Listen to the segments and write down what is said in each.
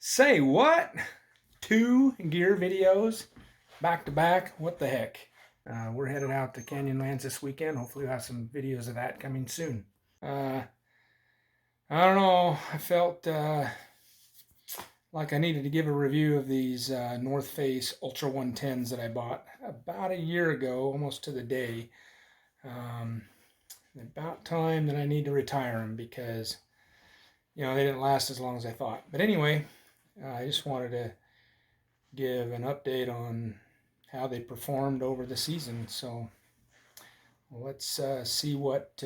Say what? 2 gear videos back to back? What the heck? We're headed out to Canyonlands this weekend. Hopefully we'll have some videos of that coming soon. I don't know. I felt like I needed to give a review of these North Face Ultra 110s that I bought about a year ago, almost to the day. About time that I need to retire them because, they didn't last as long as I thought. But anyway, I just wanted to give an update on how they performed over the season. So let's see what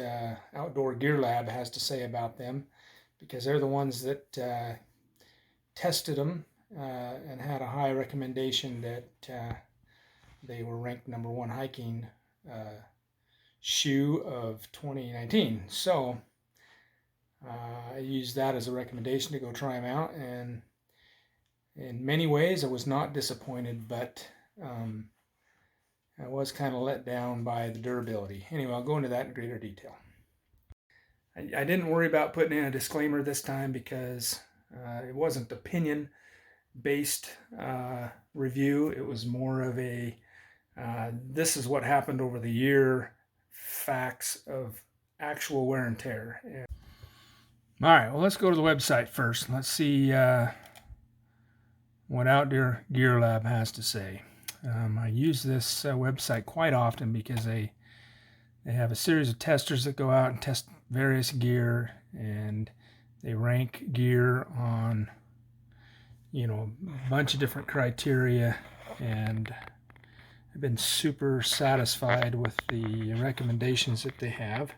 Outdoor Gear Lab has to say about them, because they're the ones that tested them and had a high recommendation that they were ranked #1 hiking shoe of 2019. So I used that as a recommendation to go try them out, and in many ways I was not disappointed, but I was kind of let down by the durability. Anyway, I'll go into that in greater detail. I didn't worry about putting in a disclaimer this time because it wasn't opinion based review. It was more of a this is what happened over the year, facts of actual wear and tear. All right, well, let's go to the website first. Let's see what Outdoor Gear Lab has to say. I use this website quite often because they have a series of testers that go out and test various gear, and they rank gear on a bunch of different criteria, and I've been super satisfied with the recommendations that they have.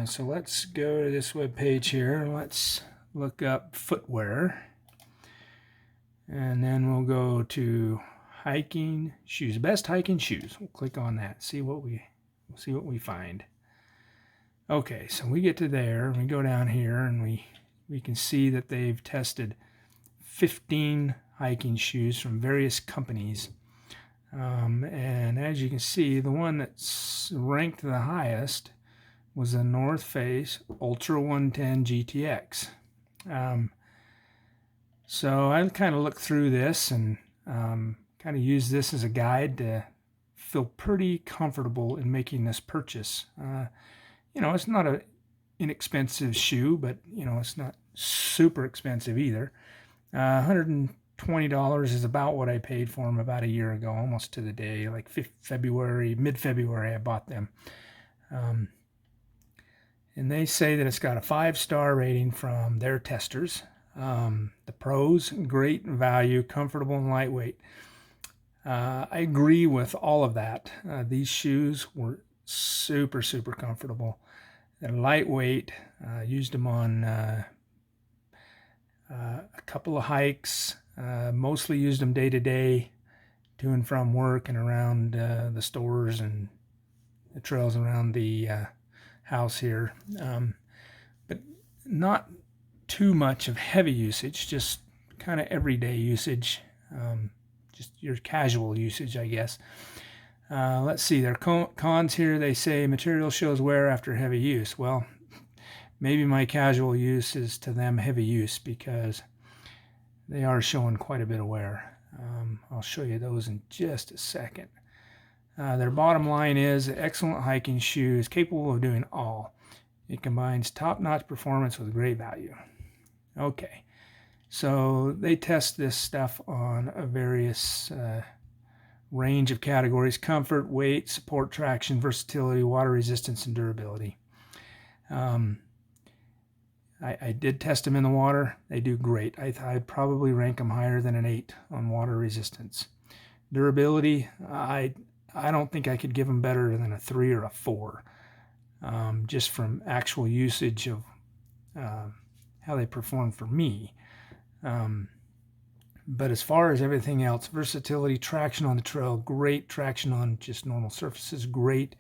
So let's go to this web page here. Let's look up footwear, and then we'll go to hiking shoes, best hiking shoes. We'll click on that, see what we find. Okay, so we get to there, and we go down here, and we can see that they've tested 15 hiking shoes from various companies. And as you can see, the one that's ranked the highest was the North Face Ultra 110 GTX. So I kind of looked through this and kind of use this as a guide to feel pretty comfortable in making this purchase. It's not an inexpensive shoe, but it's not super expensive either. $120 is about what I paid for them about a year ago, almost to the day, like mid-February I bought them. And they say that it's got a 5-star rating from their testers. The pros, great value, comfortable and lightweight. I agree with all of that. These shoes were super, super comfortable. They're lightweight. Used them on a couple of hikes. Mostly used them day to day, to and from work and around the stores and the trails around the house here. But not too much of heavy usage, just kind of everyday usage, just your casual usage, I guess. Let's see, their cons here. They say material shows wear after heavy use. Well, maybe my casual use is to them heavy use, because they are showing quite a bit of wear. I'll show you those in just a second. Their bottom line is excellent hiking shoe is capable of doing all. It combines top-notch performance with great value. Okay, so they test this stuff on a various range of categories: comfort, weight, support, traction, versatility, water resistance, and durability. I did test them in the water. They do great. I'd probably rank them higher than an 8 on water resistance. Durability, I don't think I could give them better than a 3 or a 4, just from actual usage of how they perform for me. But as far as everything else, versatility, traction on the trail, great traction on just normal surfaces, great.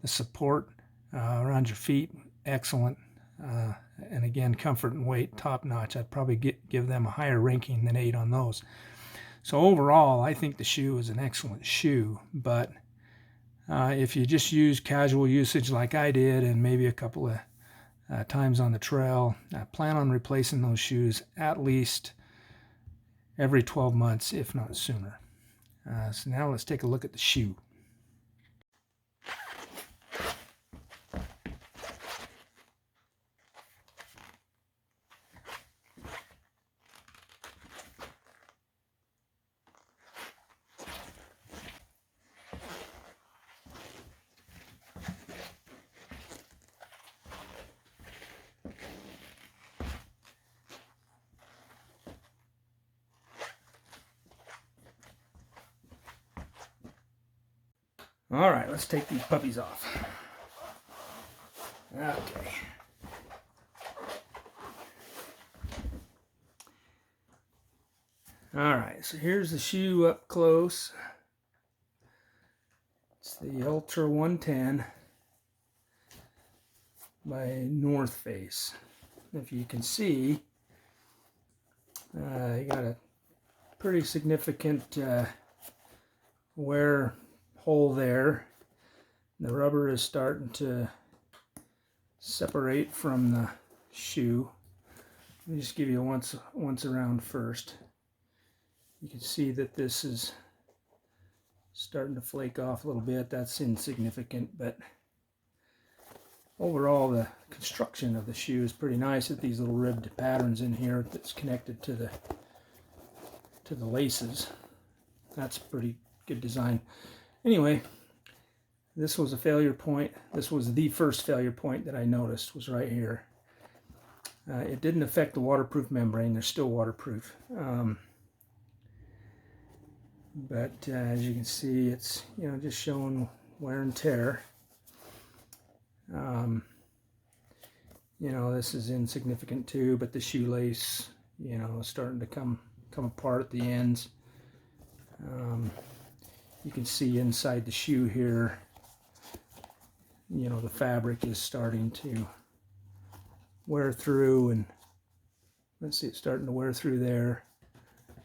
The support around your feet, excellent. And again, comfort and weight, top notch. I'd probably give them a higher ranking than 8 on those. So overall, I think the shoe is an excellent shoe, but if you just use casual usage like I did, and maybe a couple of times on the trail, I plan on replacing those shoes at least every 12 months, if not sooner. So now let's take a look at the shoe. All right, let's take these puppies off. Okay. All right, so here's the shoe up close. It's the Ultra 110 by North Face. If you can see, you got a pretty significant wear hole there. The rubber is starting to separate from the shoe. Let me just give you a once around first. You can see that this is starting to flake off a little bit. That's insignificant, but overall the construction of the shoe is pretty nice with these little ribbed patterns in here that's connected to the laces. That's pretty good design. Anyway, this was a failure point. This was the first failure point that I noticed, was right here. It didn't affect the waterproof membrane. They're still waterproof. But as you can see, it's just showing wear and tear. This is insignificant too, but the shoelace, is starting to come apart at the ends. You can see inside the shoe here, the fabric is starting to wear through, and let's see, it's starting to wear through there,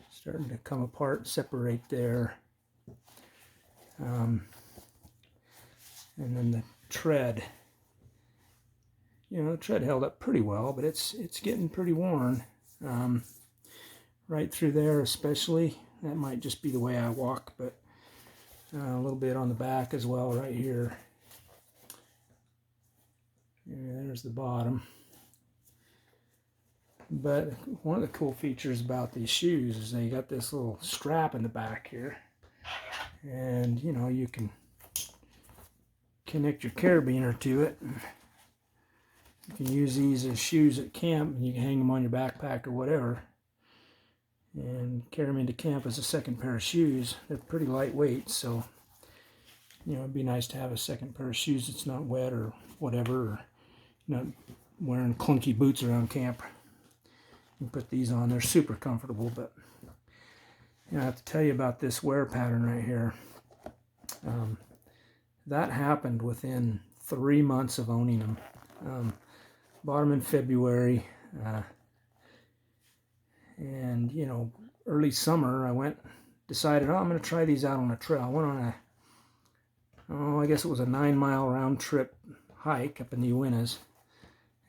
starting to come apart, separate there. And then the tread, the tread held up pretty well, but it's getting pretty worn. Right through there especially. That might just be the way I walk, but a little bit on the back as well right here. And there's the bottom. But one of the cool features about these shoes is they got this little strap in the back here. And you can connect your carabiner to it. You can use these as shoes at camp, and you can hang them on your backpack or whatever, and carry them into camp as a second pair of shoes. They're pretty lightweight, so it'd be nice to have a second pair of shoes that's not wet or whatever, or not wearing clunky boots around camp. You put these on, they're super comfortable. But I have to tell you about this wear pattern right here. That happened within 3 months of owning them. Bought them in February, and early summer I decided I'm going to try these out on a trail. I went on I guess it was a 9-mile round trip hike up in the Uintas,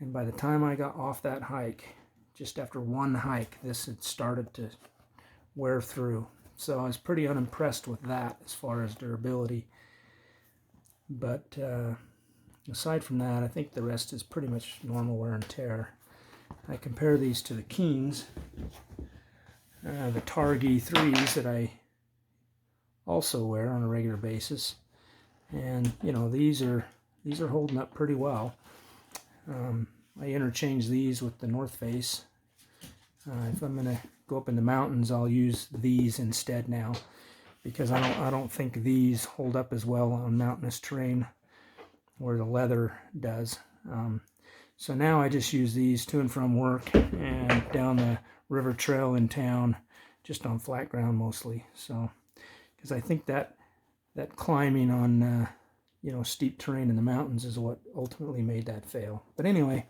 and by the time I got off that hike, just after one hike, this had started to wear through. So I was pretty unimpressed with that as far as durability. But aside from that, I think the rest is pretty much normal wear and tear. I compare these to the Keens, the Targhee 3s that I also wear on a regular basis, and these are holding up pretty well. I interchange these with the North Face. If I'm going to go up in the mountains, I'll use these instead now, because I don't think these hold up as well on mountainous terrain where the leather does. So now I just use these to and from work and down the river trail in town, just on flat ground mostly. So, because I think that climbing on steep terrain in the mountains is what ultimately made that fail. But anyway,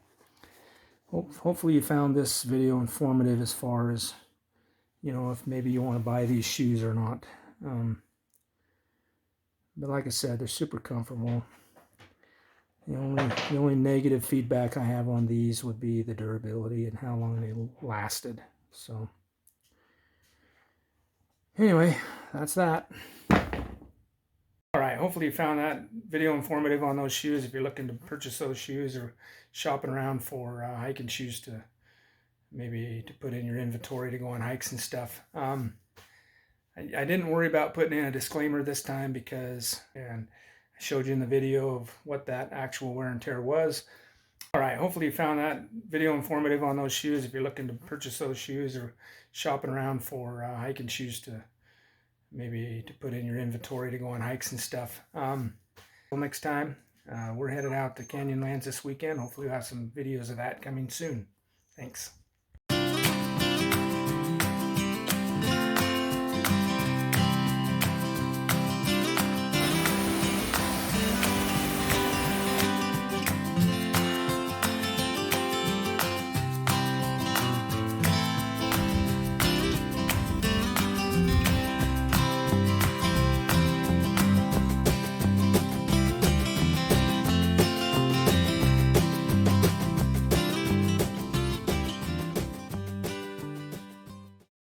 hopefully you found this video informative as far as if maybe you want to buy these shoes or not. But like I said, they're super comfortable. The only negative feedback I have on these would be the durability and how long they lasted. So Anyway, that's that. All right, hopefully you found that video informative on those shoes. If you're looking to purchase those shoes or shopping around for hiking shoes to maybe to put in your inventory to go on hikes and stuff. I didn't worry about putting in a disclaimer this time because, and I showed you in the video of what that actual wear and tear was. All right, hopefully you found that video informative on those shoes. If you're looking to purchase those shoes or shopping around for hiking shoes to maybe to put in your inventory to go on hikes and stuff. Until next time, we're headed out to Canyonlands this weekend. Hopefully we'll have some videos of that coming soon. Thanks.